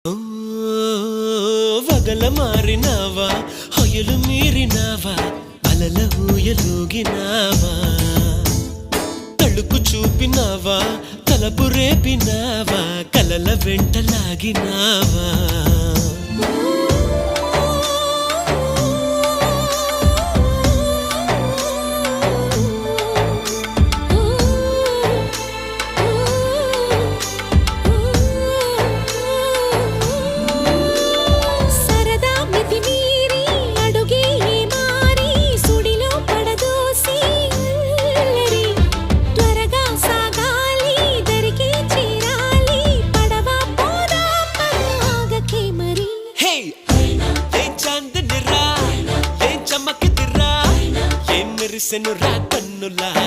ఓ వగల మారినావా హొయలు మీరినావా అలల ఊయలూగినావా తళుకు చూపినావా తలపు రేపినావా కలల వెంటలాగినావా మెరిసెను రా కన్నులా